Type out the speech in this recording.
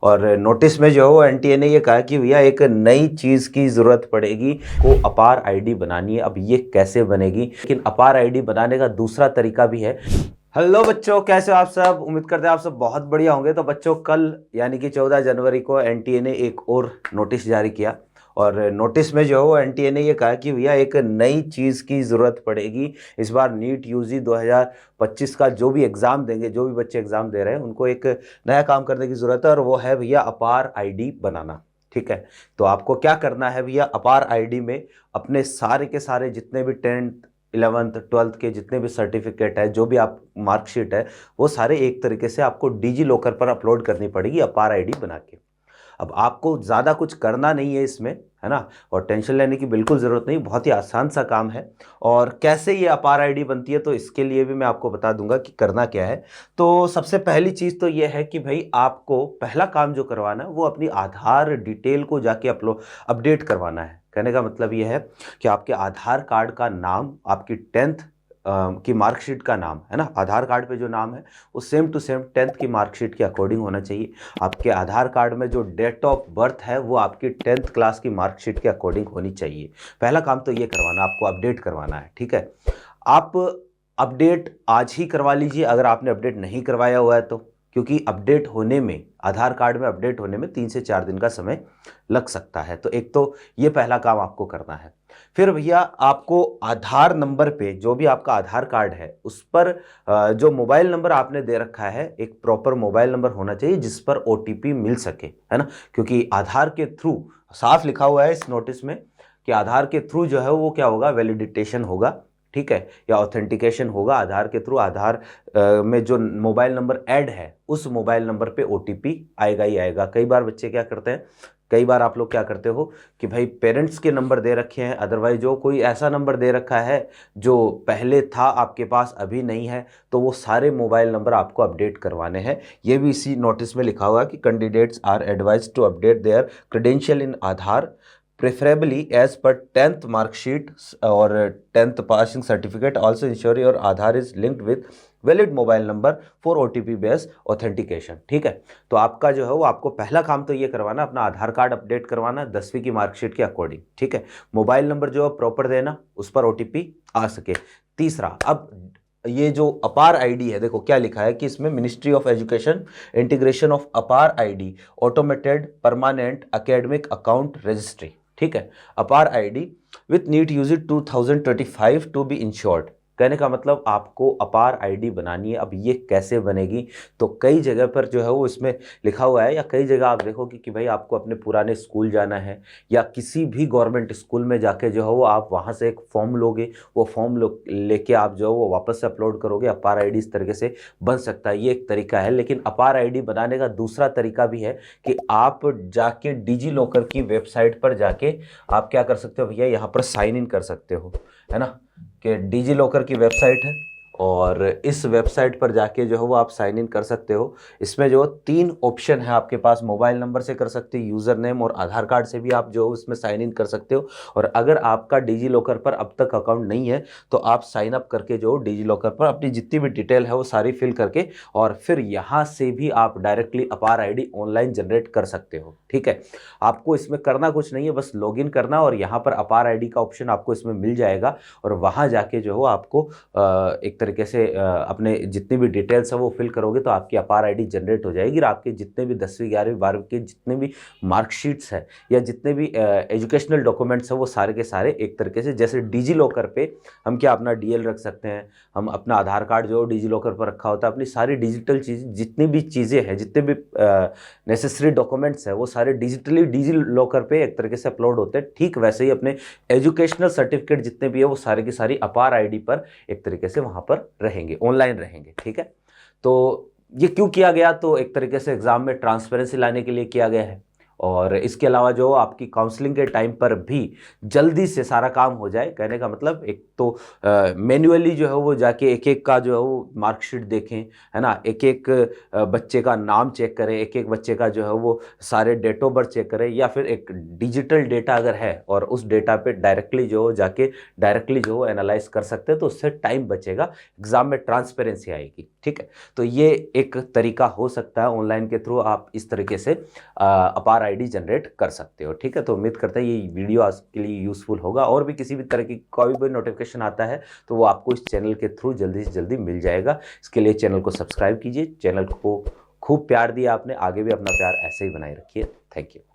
और नोटिस में जो है वो एनटीए ने ये कहा कि भैया एक नई चीज़ की ज़रूरत पड़ेगी, को अपार आईडी बनानी है। अब ये कैसे बनेगी, लेकिन अपार आईडी बनाने का दूसरा तरीका भी है। हेलो बच्चों, कैसे हो आप सब? उम्मीद करते हैं आप सब बहुत बढ़िया होंगे। तो बच्चों, कल यानी कि 14 जनवरी को एनटीए ने एक और नोटिस जारी किया और नोटिस में जो है वो एनटीए ने ये कहा कि भैया एक नई चीज़ की ज़रूरत पड़ेगी। इस बार नीट यूजी 2025 का जो भी एग्ज़ाम देंगे, जो भी बच्चे एग्ज़ाम दे रहे हैं, उनको एक नया काम करने की ज़रूरत है और वो है भैया अपार आईडी बनाना। ठीक है, तो आपको क्या करना है भैया, अपार आईडी में अपने सारे के सारे जितने भी 10th 11th 12th के जितने भी सर्टिफिकेट है, जो भी आप मार्कशीट है, वो सारे एक तरीके से आपको डिजी लॉकर पर अपलोड करनी पड़ेगी अपार आईडी बना के। अब आपको ज़्यादा कुछ करना नहीं है इसमें, है ना, और टेंशन लेने की बिल्कुल ज़रूरत नहीं, बहुत ही आसान सा काम है। और कैसे ये अपार आईडी बनती है, तो इसके लिए भी मैं आपको बता दूंगा कि करना क्या है। तो सबसे पहली चीज़ तो ये है कि भाई आपको पहला काम जो करवाना है वो अपनी आधार डिटेल को जाके अपडेट करवाना है। कहने का मतलब ये है कि आपके आधार कार्ड का नाम, आपकी 10th की मार्कशीट का नाम, है ना, आधार कार्ड पे जो नाम है वो सेम टू सेम 10th की मार्कशीट के अकॉर्डिंग होना चाहिए। आपके आधार कार्ड में जो डेट ऑफ बर्थ है वो आपकी 10th क्लास की मार्कशीट के अकॉर्डिंग होनी चाहिए। पहला काम तो ये करवाना, आपको अपडेट करवाना है। ठीक है, आप अपडेट आज ही करवा लीजिए अगर आपने अपडेट नहीं करवाया हुआ है तो, क्योंकि अपडेट होने में, आधार कार्ड में अपडेट होने में 3 से 4 दिन का समय लग सकता है। तो एक तो ये पहला काम आपको करना है। फिर भैया आपको आधार नंबर पे, जो भी आपका आधार कार्ड है उस पर जो मोबाइल नंबर आपने दे रखा है, एक प्रॉपर मोबाइल नंबर होना चाहिए जिस पर ओटीपी मिल सके, है ना, क्योंकि आधार के थ्रू साफ लिखा हुआ है इस नोटिस में कि आधार के थ्रू जो है वो क्या होगा, वैलिडिटेशन होगा। ठीक है, या ऑथेंटिकेशन होगा आधार के थ्रू। आधार में जो मोबाइल नंबर ऐड है उस मोबाइल नंबर पे ओटीपी आएगा ही आएगा। कई बार बच्चे क्या करते हैं, कई बार आप लोग क्या करते हो कि भाई पेरेंट्स के नंबर दे रखे हैं, अदरवाइज जो कोई ऐसा नंबर दे रखा है जो पहले था आपके पास अभी नहीं है, तो वो सारे मोबाइल नंबर आपको अपडेट करवाने हैं। ये भी इसी नोटिस में लिखा हुआ है कि candidates are advised to update their credential in Aadhaar preferably as per 10th mark sheet or 10th passing certificate. Also ensure your Aadhaar is linked with valid mobile number for OTP based authentication. ठीक है, तो आपका जो है वो, आपको पहला काम तो ये करवाना, अपना आधार कार्ड अपडेट करवाना 10वीं की मार्कशीट के अकॉर्डिंग। ठीक है, मोबाइल नंबर जो है प्रॉपर देना, उस पर ओटीपी आ सके। तीसरा, अब ये जो अपार आईडी है, देखो क्या लिखा है कि इसमें ministry of education integration of APAAR ID automated permanent academic account registry. ठीक है, APAAR ID with NEET UG 2025 to be ensured. कहने का मतलब आपको अपार आईडी बनानी है। अब ये कैसे बनेगी, तो कई जगह पर जो है वो इसमें लिखा हुआ है, या कई जगह आप देखोगे कि भाई आपको अपने पुराने स्कूल जाना है या किसी भी गवर्नमेंट स्कूल में जाके जो है वो आप वहाँ से एक फॉर्म लोगे, वो फॉर्म लेके आप जो है वो वापस से अपलोड करोगे। अपार आईडी इस तरीके से बन सकता है, ये एक तरीका है। लेकिन अपार आईडी बनाने का दूसरा तरीका भी है कि आप जाके डिजी लॉकर की वेबसाइट पर जाके आप क्या कर सकते हो भैया, यहाँ पर साइन इन कर सकते हो, है ना, कि डिजी लॉकर की वेबसाइट है और इस वेबसाइट पर जाके जो है वो आप साइन इन कर सकते हो। इसमें जो 3 ऑप्शन है आपके पास, मोबाइल नंबर से कर सकते हो, यूज़र नेम और आधार कार्ड से भी आप जो उसमें साइन इन कर सकते हो। और अगर आपका डिजी लॉकर पर अब तक अकाउंट नहीं है तो आप साइन अप करके जो डिजी लॉकर पर अपनी जितनी भी डिटेल है वो सारी फिल करके, और फिर यहाँ से भी आप डायरेक्टली अपार आईडी ऑनलाइन जनरेट कर सकते हो। ठीक है, आपको इसमें करना कुछ नहीं है, बस लॉगिन करना और यहाँ पर अपार आईडी का ऑप्शन आपको इसमें मिल जाएगा और वहाँ जाके जो हो आपको एक तरीके से अपने जितनी भी डिटेल्स है वो फिल करोगे तो आपकी अपार आईडी जनरेट हो जाएगी। और आपके जितने भी 10वीं 11वीं 12वीं के जितने भी मार्कशीट्स है या जितने भी एजुकेशनल डॉक्यूमेंट्स हैं वो सारे के सारे एक तरीके से, जैसे डिजी लॉकर पे हम क्या अपना डीएल रख सकते हैं, हम अपना आधार कार्ड जो डिजी लॉकर पर रखा होता है, अपनी सारी डिजिटल चीज़ जितनी भी चीज़ें हैं, जितने भी नेसेसरी डॉक्यूमेंट्स हैं वो सारे डिजिटली डिजी लॉकर पे एक तरीके से अपलोड होते हैं। ठीक वैसे ही अपने एजुकेशनल सर्टिफिकेट जितने भी है वो सारे की सारी अपार आईडी पर एक तरीके से वहाँ पर रहेंगे, ऑनलाइन रहेंगे। ठीक है, तो ये क्यों किया गया, तो एक तरीके से एग्जाम में ट्रांसपेरेंसी लाने के लिए किया गया है और इसके अलावा जो आपकी काउंसलिंग के टाइम पर भी जल्दी से सारा काम हो जाए। कहने का मतलब एक तो मैन्युअली जो है वो जाके एक एक का जो है वो मार्कशीट देखें, है ना, एक एक बच्चे का नाम चेक करें, एक एक बच्चे का जो है वो सारे डेट ऑफ बर्थ चेक करें, या फिर एक डिजिटल डेटा अगर है और उस डेटा पे डायरेक्टली जो जाके डायरेक्टली जो एनालाइज कर सकते हैं, तो उससे टाइम बचेगा, एग्जाम में ट्रांसपेरेंसी आएगी। ठीक है, तो ये एक तरीका हो सकता है, ऑनलाइन के थ्रू आप इस तरीके से अपार आईडी जनरेट कर सकते हो। ठीक है, तो उम्मीद करते हैं ये वीडियो आपके लिए यूजफुल होगा। और भी किसी भी तरह की कोई भी नोटिफिकेशन आता है तो वो आपको इस चैनल के थ्रू जल्दी से जल्दी मिल जाएगा। इसके लिए चैनल को सब्सक्राइब कीजिए, चैनल को खूब प्यार दिया आपने, आगे भी अपना प्यार ऐसे ही बनाए रखिए। Thank you.